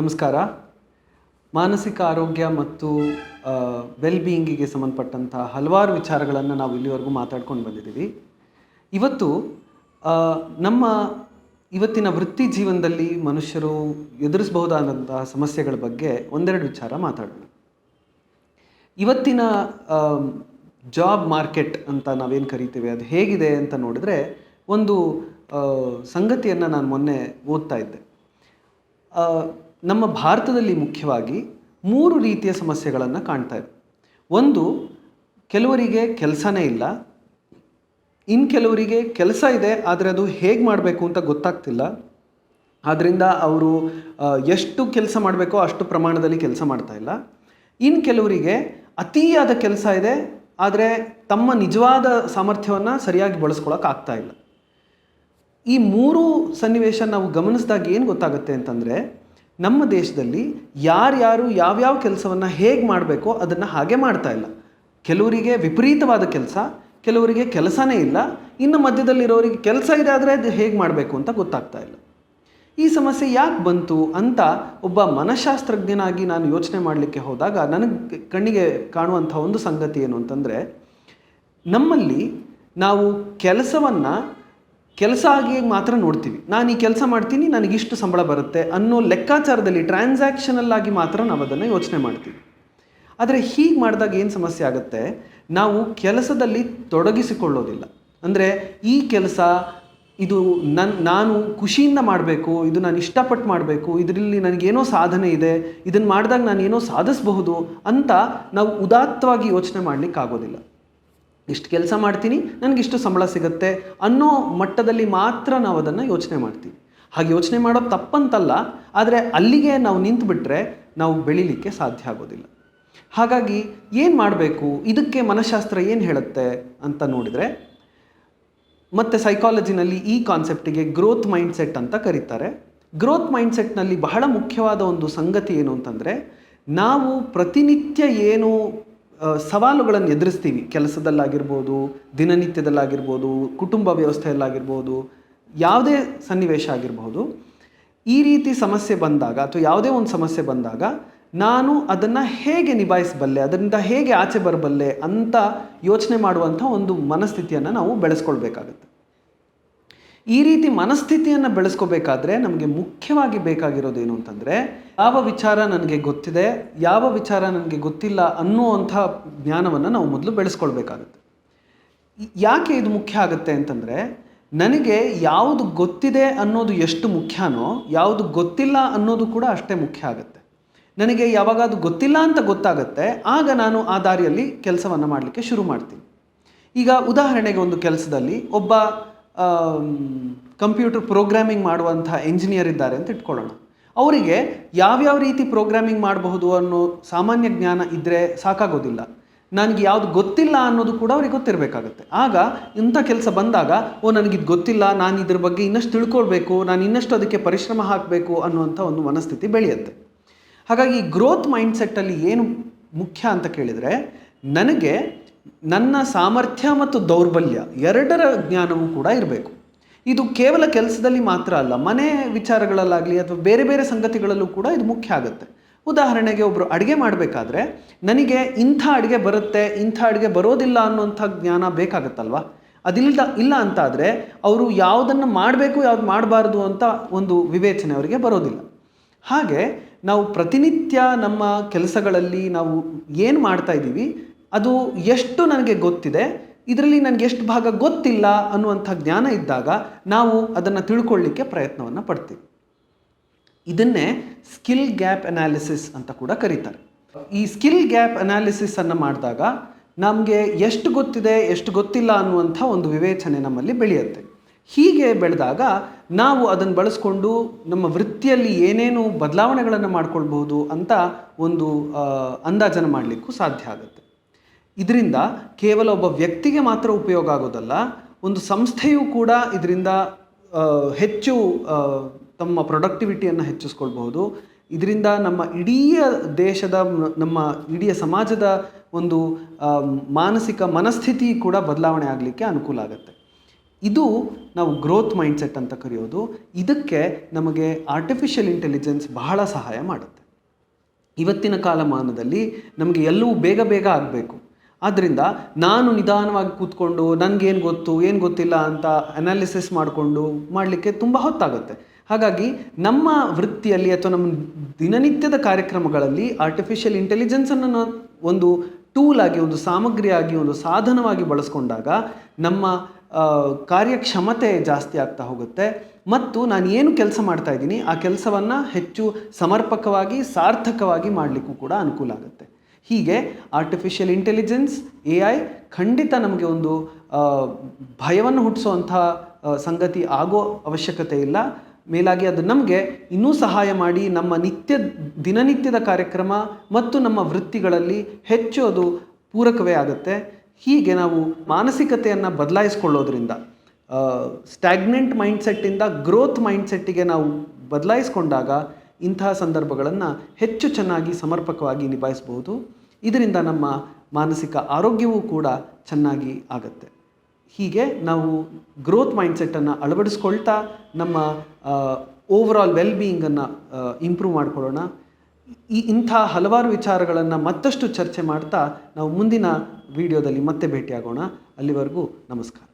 ನಮಸ್ಕಾರ. ಮಾನಸಿಕ ಆರೋಗ್ಯ ಮತ್ತು ವೆಲ್ ಬೀಯಿಂಗಿಗೆ ಸಂಬಂಧಪಟ್ಟಂಥ ಹಲವಾರು ವಿಚಾರಗಳನ್ನು ನಾವು ಇಲ್ಲಿವರೆಗೂ ಮಾತಾಡ್ಕೊಂಡು ಬಂದಿದ್ದೀವಿ. ಇವತ್ತು ನಮ್ಮ ಇವತ್ತಿನ ವೃತ್ತಿ ಜೀವನದಲ್ಲಿ ಮನುಷ್ಯರು ಎದುರಿಸಬಹುದಾದಂತಹ ಸಮಸ್ಯೆಗಳ ಬಗ್ಗೆ ಒಂದೆರಡು ವಿಚಾರ ಮಾತಾಡೋಣ. ಇವತ್ತಿನ ಜಾಬ್ ಮಾರ್ಕೆಟ್ ಅಂತ ನಾವೇನು ಕರಿತೀವಿ ಅದು ಹೇಗಿದೆ ಅಂತ ನೋಡಿದ್ರೆ, ಒಂದು ಸಂಗತಿಯನ್ನು ನಾನು ಮೊನ್ನೆ ಓದ್ತಾ ಇದ್ದೆ. ನಮ್ಮ ಭಾರತದಲ್ಲಿ ಮುಖ್ಯವಾಗಿ 3 ರೀತಿಯ ಸಮಸ್ಯೆಗಳನ್ನು ಕಾಣ್ತಾ ಇದೆ. ಒಂದು, ಕೆಲವರಿಗೆ ಕೆಲಸನೇ ಇಲ್ಲ. ಇನ್ನು ಕೆಲವರಿಗೆ ಕೆಲಸ ಇದೆ, ಆದರೆ ಅದು ಹೇಗೆ ಮಾಡಬೇಕು ಅಂತ ಗೊತ್ತಾಗ್ತಿಲ್ಲ. ಆದ್ದರಿಂದ ಅವರು ಎಷ್ಟು ಕೆಲಸ ಮಾಡಬೇಕೋ ಅಷ್ಟು ಪ್ರಮಾಣದಲ್ಲಿ ಕೆಲಸ ಮಾಡ್ತಾ ಇಲ್ಲ. ಇನ್ನು ಕೆಲವರಿಗೆ ಅತಿಯಾದ ಕೆಲಸ ಇದೆ, ಆದರೆ ತಮ್ಮ ನಿಜವಾದ ಸಾಮರ್ಥ್ಯವನ್ನು ಸರಿಯಾಗಿ ಬಳಸ್ಕೊಳ್ಳೋಕ್ಕಾಗ್ತಾ ಇಲ್ಲ. ಈ 3 ಸನ್ನಿವೇಶ ನಾವು ಗಮನಿಸಿದಾಗ ಏನು ಗೊತ್ತಾಗುತ್ತೆ ಅಂತಂದರೆ, ನಮ್ಮ ದೇಶದಲ್ಲಿ ಯಾರ್ಯಾರು ಯಾವ್ಯಾವ ಕೆಲಸವನ್ನು ಹೇಗೆ ಮಾಡಬೇಕೋ ಅದನ್ನು ಹಾಗೆ ಮಾಡ್ತಾ ಇಲ್ಲ. ಕೆಲವರಿಗೆ ವಿಪರೀತವಾದ ಕೆಲಸ, ಕೆಲವರಿಗೆ ಕೆಲಸನೇ ಇಲ್ಲ, ಇನ್ನು ಮಧ್ಯದಲ್ಲಿರೋರಿಗೆ ಕೆಲಸ ಇದೆ ಆದರೆ ಅದು ಹೇಗೆ ಮಾಡಬೇಕು ಅಂತ ಗೊತ್ತಾಗ್ತಾ ಇಲ್ಲ. ಈ ಸಮಸ್ಯೆ ಯಾಕೆ ಬಂತು ಅಂತ ಒಬ್ಬ ಮನಃಶಾಸ್ತ್ರಜ್ಞನಾಗಿ ನಾನು ಯೋಚನೆ ಮಾಡಲಿಕ್ಕೆ ಹೋದಾಗ ನನಗೆ ಕಣ್ಣಿಗೆ ಕಾಣುವಂಥ ಒಂದು ಸಂಗತಿ ಏನು ಅಂತಂದರೆ, ನಮ್ಮಲ್ಲಿ ನಾವು ಕೆಲಸವನ್ನು ಕೆಲಸ ಆಗಿ ಮಾತ್ರ ನೋಡ್ತೀವಿ. ನಾನು ಈ ಕೆಲಸ ಮಾಡ್ತೀನಿ, ನನಗಿಷ್ಟು ಸಂಬಳ ಬರುತ್ತೆ ಅನ್ನೋ ಲೆಕ್ಕಾಚಾರದಲ್ಲಿ ಟ್ರಾನ್ಸಾಕ್ಷನಲ್ ಆಗಿ ಮಾತ್ರ ನಾವು ಅದನ್ನು ಯೋಚನೆ ಮಾಡ್ತೀವಿ. ಆದರೆ ಹೀಗೆ ಮಾಡಿದಾಗ ಏನು ಸಮಸ್ಯೆ ಆಗುತ್ತೆ, ನಾವು ಕೆಲಸದಲ್ಲಿ ತೊಡಗಿಸಿಕೊಳ್ಳೋದಿಲ್ಲ. ಅಂದರೆ ಈ ಕೆಲಸ ಇದು ನಾನು ಖುಷಿಯಿಂದ ಮಾಡಬೇಕು, ಇದು ನಾನು ಇಷ್ಟಪಟ್ಟು ಮಾಡಬೇಕು, ಇದರಲ್ಲಿ ನನಗೇನೋ ಸಾಧನೆ ಇದೆ, ಇದನ್ನು ಮಾಡಿದಾಗ ನಾನು ಏನೋ ಸಾಧಿಸಬಹುದು ಅಂತ ನಾವು ಉದಾತ್ತವಾಗಿ ಯೋಚನೆ ಮಾಡಲಿಕ್ಕಾಗೋದಿಲ್ಲ. ಇಷ್ಟು ಕೆಲಸ ಮಾಡ್ತೀನಿ, ನನಗಿಷ್ಟು ಸಂಬಳ ಸಿಗುತ್ತೆ ಅನ್ನೋ ಮಟ್ಟದಲ್ಲಿ ಮಾತ್ರ ನಾವು ಅದನ್ನು ಯೋಚನೆ ಮಾಡ್ತೀವಿ. ಹಾಗೆ ಯೋಚನೆ ಮಾಡೋದು ತಪ್ಪಂತಲ್ಲ, ಆದರೆ ಅಲ್ಲಿಗೆ ನಾವು ನಿಂತುಬಿಟ್ರೆ ನಾವು ಬೆಳೀಲಿಕ್ಕೆ ಸಾಧ್ಯ ಆಗೋದಿಲ್ಲ. ಹಾಗಾಗಿ ಏನು ಮಾಡಬೇಕು, ಇದಕ್ಕೆ ಮನಃಶಾಸ್ತ್ರ ಏನು ಹೇಳುತ್ತೆ ಅಂತ ನೋಡಿದರೆ, ಮತ್ತು ಸೈಕಾಲಜಿನಲ್ಲಿ ಈ ಕಾನ್ಸೆಪ್ಟಿಗೆ ಗ್ರೋತ್ ಮೈಂಡ್ಸೆಟ್ ಅಂತ ಕರೀತಾರೆ. ಗ್ರೋತ್ ಮೈಂಡ್ಸೆಟ್ನಲ್ಲಿ ಬಹಳ ಮುಖ್ಯವಾದ ಒಂದು ಸಂಗತಿ ಏನು ಅಂತಂದರೆ, ನಾವು ಪ್ರತಿನಿತ್ಯ ಏನು ಸವಾಲುಗಳನ್ನು ಎದುರಿಸ್ತೀವಿ, ಕೆಲಸದಲ್ಲಾಗಿರ್ಬೋದು, ದಿನನಿತ್ಯದಲ್ಲಾಗಿರ್ಬೋದು, ಕುಟುಂಬ ವ್ಯವಸ್ಥೆಯಲ್ಲಾಗಿರ್ಬೋದು, ಯಾವುದೇ ಸನ್ನಿವೇಶ ಆಗಿರ್ಬೋದು, ಈ ರೀತಿ ಸಮಸ್ಯೆ ಬಂದಾಗ ಅಥವಾ ಯಾವುದೇ ಒಂದು ಸಮಸ್ಯೆ ಬಂದಾಗ ನಾನು ಅದನ್ನು ಹೇಗೆ ನಿಭಾಯಿಸಬಲ್ಲೆ, ಅದರಿಂದ ಹೇಗೆ ಆಚೆ ಬರಬಲ್ಲೆ ಅಂತ ಯೋಚನೆ ಮಾಡುವಂಥ ಒಂದು ಮನಸ್ಥಿತಿಯನ್ನು ನಾವು ಬೆಳೆಸ್ಕೊಳ್ಬೇಕಾಗತ್ತೆ. ಈ ರೀತಿ ಮನಸ್ಥಿತಿಯನ್ನು ಬೆಳೆಸ್ಕೋಬೇಕಾದ್ರೆ ನಮಗೆ ಮುಖ್ಯವಾಗಿ ಬೇಕಾಗಿರೋದೇನು ಅಂತಂದರೆ, ಯಾವ ವಿಚಾರ ನನಗೆ ಗೊತ್ತಿದೆ, ಯಾವ ವಿಚಾರ ನನಗೆ ಗೊತ್ತಿಲ್ಲ ಅನ್ನುವಂಥ ಜ್ಞಾನವನ್ನು ನಾವು ಮೊದಲು ಬೆಳೆಸ್ಕೊಳ್ಬೇಕಾಗುತ್ತೆ. ಯಾಕೆ ಇದು ಮುಖ್ಯ ಆಗುತ್ತೆ ಅಂತಂದರೆ, ನನಗೆ ಯಾವುದು ಗೊತ್ತಿದೆ ಅನ್ನೋದು ಎಷ್ಟು ಮುಖ್ಯನೋ, ಯಾವುದು ಗೊತ್ತಿಲ್ಲ ಅನ್ನೋದು ಕೂಡ ಅಷ್ಟೇ ಮುಖ್ಯ ಆಗುತ್ತೆ. ನನಗೆ ಯಾವಾಗ ಅದು ಗೊತ್ತಿಲ್ಲ ಅಂತ ಗೊತ್ತಾಗುತ್ತೆ, ಆಗ ನಾನು ಆ ದಾರಿಯಲ್ಲಿ ಕೆಲಸವನ್ನು ಮಾಡಲಿಕ್ಕೆ ಶುರು ಮಾಡ್ತೀನಿ. ಈಗ ಉದಾಹರಣೆಗೆ ಒಂದು ಕೆಲಸದಲ್ಲಿ ಒಬ್ಬ ಕಂಪ್ಯೂಟರ್ ಪ್ರೋಗ್ರಾಮಿಂಗ್ ಮಾಡುವಂಥ ಎಂಜಿನಿಯರ್ ಇದ್ದಾರೆ ಅಂತ ಇಟ್ಕೊಳ್ಳೋಣ. ಅವರಿಗೆ ಯಾವ್ಯಾವ ರೀತಿ ಪ್ರೋಗ್ರಾಮಿಂಗ್ ಮಾಡಬಹುದು ಅನ್ನೋ ಸಾಮಾನ್ಯ ಜ್ಞಾನ ಇದ್ದರೆ ಸಾಕಾಗೋದಿಲ್ಲ. ನನಗೆ ಯಾವುದು ಗೊತ್ತಿಲ್ಲ ಅನ್ನೋದು ಕೂಡ ಅವ್ರಿಗೆ ಗೊತ್ತಿರಬೇಕಾಗತ್ತೆ. ಆಗ ಇಂಥ ಕೆಲಸ ಬಂದಾಗ, ನನಗಿದು ಗೊತ್ತಿಲ್ಲ, ನಾನು ಇದ್ರ ಬಗ್ಗೆ ಇನ್ನಷ್ಟು ತಿಳ್ಕೊಳ್ಬೇಕು, ನಾನು ಇನ್ನಷ್ಟು ಅದಕ್ಕೆ ಪರಿಶ್ರಮ ಹಾಕಬೇಕು ಅನ್ನುವಂಥ ಒಂದು ಮನಸ್ಥಿತಿ ಬೆಳೆಯುತ್ತೆ. ಹಾಗಾಗಿ ಗ್ರೋತ್ ಮೈಂಡ್ಸೆಟ್ಟಲ್ಲಿ ಏನು ಮುಖ್ಯ ಅಂತ ಕೇಳಿದರೆ, ನನಗೆ ನನ್ನ ಸಾಮರ್ಥ್ಯ ಮತ್ತು ದೌರ್ಬಲ್ಯ ಎರಡರ ಜ್ಞಾನವೂ ಕೂಡ ಇರಬೇಕು. ಇದು ಕೇವಲ ಕೆಲಸದಲ್ಲಿ ಮಾತ್ರ ಅಲ್ಲ, ಮನೆ ವಿಚಾರಗಳಲ್ಲಾಗಲಿ ಅಥವಾ ಬೇರೆ ಬೇರೆ ಸಂಗತಿಗಳಲ್ಲೂ ಕೂಡ ಇದು ಮುಖ್ಯ ಆಗುತ್ತೆ. ಉದಾಹರಣೆಗೆ ಒಬ್ಬರು ಅಡುಗೆ ಮಾಡಬೇಕಾದ್ರೆ ನನಗೆ ಇಂಥ ಅಡುಗೆ ಬರುತ್ತೆ, ಇಂಥ ಅಡುಗೆ ಬರೋದಿಲ್ಲ ಅನ್ನೋಂಥ ಜ್ಞಾನ ಬೇಕಾಗತ್ತಲ್ವ. ಇಲ್ಲ ಅಂತಾದರೆ ಅವರು ಯಾವುದನ್ನು ಮಾಡಬೇಕು, ಯಾವ್ದು ಮಾಡಬಾರ್ದು ಅಂತ ಒಂದು ವಿವೇಚನೆ ಅವರಿಗೆ ಬರೋದಿಲ್ಲ. ಹಾಗೆ ನಾವು ಪ್ರತಿನಿತ್ಯ ನಮ್ಮ ಕೆಲಸಗಳಲ್ಲಿ ನಾವು ಏನು ಮಾಡ್ತಾ ಇದ್ದೀವಿ, ಅದು ಎಷ್ಟು ನನಗೆ ಗೊತ್ತಿದೆ, ಇದರಲ್ಲಿ ನನಗೆ ಎಷ್ಟು ಭಾಗ ಗೊತ್ತಿಲ್ಲ ಅನ್ನುವಂಥ ಜ್ಞಾನ ಇದ್ದಾಗ ನಾವು ಅದನ್ನು ತಿಳ್ಕೊಳ್ಳಿಕ್ಕೆ ಪ್ರಯತ್ನವನ್ನು ಪಡ್ತೀವಿ. ಇದನ್ನೇ ಸ್ಕಿಲ್ ಗ್ಯಾಪ್ ಅನಾಲಿಸಿಸ್ ಅಂತ ಕೂಡ ಕರೀತಾರೆ. ಈ ಸ್ಕಿಲ್ ಗ್ಯಾಪ್ ಅನಾಲಿಸಿಸನ್ನು ಮಾಡಿದಾಗ ನಮಗೆ ಎಷ್ಟು ಗೊತ್ತಿದೆ, ಎಷ್ಟು ಗೊತ್ತಿಲ್ಲ ಅನ್ನುವಂಥ ಒಂದು ವಿವೇಚನೆ ನಮ್ಮಲ್ಲಿ ಬೆಳೆಯುತ್ತೆ. ಹೀಗೆ ಬೆಳೆದಾಗ ನಾವು ಅದನ್ನು ಬಳಸ್ಕೊಂಡು ನಮ್ಮ ವೃತ್ತಿಯಲ್ಲಿ ಏನೇನು ಬದಲಾವಣೆಗಳನ್ನು ಮಾಡ್ಕೊಳ್ಬಹುದು ಅಂತ ಒಂದು ಅಂದಾಜನ್ನು ಮಾಡಲಿಕ್ಕೂ ಸಾಧ್ಯ ಆಗುತ್ತೆ. ಇದರಿಂದ ಕೇವಲ ಒಬ್ಬ ವ್ಯಕ್ತಿಗೆ ಮಾತ್ರ ಉಪಯೋಗ ಆಗೋದಲ್ಲ, ಒಂದು ಸಂಸ್ಥೆಯೂ ಕೂಡ ಇದರಿಂದ ಹೆಚ್ಚು ತಮ್ಮ ಪ್ರೊಡಕ್ಟಿವಿಟಿಯನ್ನು ಹೆಚ್ಚಿಸ್ಕೊಳ್ಬಹುದು. ಇದರಿಂದ ನಮ್ಮ ಇಡೀ ದೇಶದ, ನಮ್ಮ ಇಡೀ ಸಮಾಜದ ಒಂದು ಮಾನಸಿಕ ಮನಸ್ಥಿತಿ ಕೂಡ ಬದಲಾವಣೆ ಆಗಲಿಕ್ಕೆ ಅನುಕೂಲ ಆಗುತ್ತೆ. ಇದು ನಾವು ಗ್ರೋತ್ ಮೈಂಡ್ಸೆಟ್ ಅಂತ ಕರೆಯೋದು. ಇದಕ್ಕೆ ನಮಗೆ ಆರ್ಟಿಫಿಷಿಯಲ್ ಇಂಟೆಲಿಜೆನ್ಸ್ ಬಹಳ ಸಹಾಯ ಮಾಡುತ್ತೆ. ಇವತ್ತಿನ ಕಾಲಮಾನದಲ್ಲಿ ನಮಗೆ ಎಲ್ಲವೂ ಬೇಗ ಬೇಗ ಆಗಬೇಕು. ಆದ್ದರಿಂದ ನಾನು ನಿಧಾನವಾಗಿ ಕೂತ್ಕೊಂಡು ನನಗೇನು ಗೊತ್ತು ಏನು ಗೊತ್ತಿಲ್ಲ ಅಂತ ಅನಾಲಿಸಿಸ್ ಮಾಡಿಕೊಂಡು ಮಾಡಲಿಕ್ಕೆ ತುಂಬ ಹೊತ್ತಾಗುತ್ತೆ. ಹಾಗಾಗಿ ನಮ್ಮ ವೃತ್ತಿಯಲ್ಲಿ ಅಥವಾ ನಮ್ಮ ದಿನನಿತ್ಯದ ಕಾರ್ಯಕ್ರಮಗಳಲ್ಲಿ ಆರ್ಟಿಫಿಷಿಯಲ್ ಇಂಟೆಲಿಜೆನ್ಸನ್ನು ಒಂದು ಟೂಲ್ ಆಗಿ, ಒಂದು ಸಾಮಗ್ರಿಯಾಗಿ, ಒಂದು ಸಾಧನವಾಗಿ ಬಳಸ್ಕೊಂಡಾಗ ನಮ್ಮ ಕಾರ್ಯಕ್ಷಮತೆ ಜಾಸ್ತಿ ಆಗ್ತಾ ಹೋಗುತ್ತೆ ಮತ್ತು ನಾನು ಏನು ಕೆಲಸ ಮಾಡ್ತಾ ಇದ್ದೀನಿ ಆ ಕೆಲಸವನ್ನು ಹೆಚ್ಚು ಸಮರ್ಪಕವಾಗಿ ಸಾರ್ಥಕವಾಗಿ ಮಾಡಲಿಕ್ಕೂ ಕೂಡ ಅನುಕೂಲ ಆಗುತ್ತೆ. ಹೀಗೆ ಆರ್ಟಿಫಿಷಿಯಲ್ ಇಂಟೆಲಿಜೆನ್ಸ್ AI ಖಂಡಿತ ನಮಗೆ ಒಂದು ಭಯವನ್ನು ಹುಟ್ಟಿಸುವಂಥ ಸಂಗತಿ ಆಗೋ ಅವಶ್ಯಕತೆ ಇಲ್ಲ. ಮೇಲಾಗಿ ಅದು ನಮಗೆ ಇನ್ನೂ ಸಹಾಯ ಮಾಡಿ ನಮ್ಮ ದಿನನಿತ್ಯದ ಕಾರ್ಯಕ್ರಮ ಮತ್ತು ನಮ್ಮ ವೃತ್ತಿಗಳಲ್ಲಿ ಹೆಚ್ಚು ಅದು ಪೂರಕವೇ ಆಗುತ್ತೆ. ಹೀಗೆ ನಾವು ಮಾನಸಿಕತೆಯನ್ನು ಬದಲಾಯಿಸ್ಕೊಳ್ಳೋದ್ರಿಂದ ಸ್ಟ್ಯಾಗ್ನೆಂಟ್ ಮೈಂಡ್ಸೆಟ್ಟಿಂದ ಗ್ರೋತ್ ಮೈಂಡ್ಸೆಟ್ಟಿಗೆ ನಾವು ಬದಲಾಯಿಸ್ಕೊಂಡಾಗ ಇಂತಹ ಸಂದರ್ಭಗಳನ್ನು ಹೆಚ್ಚು ಚೆನ್ನಾಗಿ ಸಮರ್ಪಕವಾಗಿ ನಿಭಾಯಿಸಬಹುದು. ಇದರಿಂದ ನಮ್ಮ ಮಾನಸಿಕ ಆರೋಗ್ಯವೂ ಕೂಡ ಚೆನ್ನಾಗಿ ಆಗುತ್ತೆ. ಹೀಗೆ ನಾವು ಗ್ರೋತ್ ಮೈಂಡ್ಸೆಟ್ಟನ್ನು ಅಳವಡಿಸ್ಕೊಳ್ತಾ ನಮ್ಮ ಓವರಾಲ್ ವೆಲ್ಬೀಯಿಂಗನ್ನು ಇಂಪ್ರೂವ್ ಮಾಡ್ಕೊಳ್ಳೋಣ. ಇಂಥ ಹಲವಾರು ವಿಚಾರಗಳನ್ನು ಮತ್ತಷ್ಟು ಚರ್ಚೆ ಮಾಡ್ತಾ ನಾವು ಮುಂದಿನ ವಿಡಿಯೋದಲ್ಲಿ ಮತ್ತೆ ಭೇಟಿಯಾಗೋಣ. ಅಲ್ಲಿವರೆಗೂ ನಮಸ್ಕಾರ.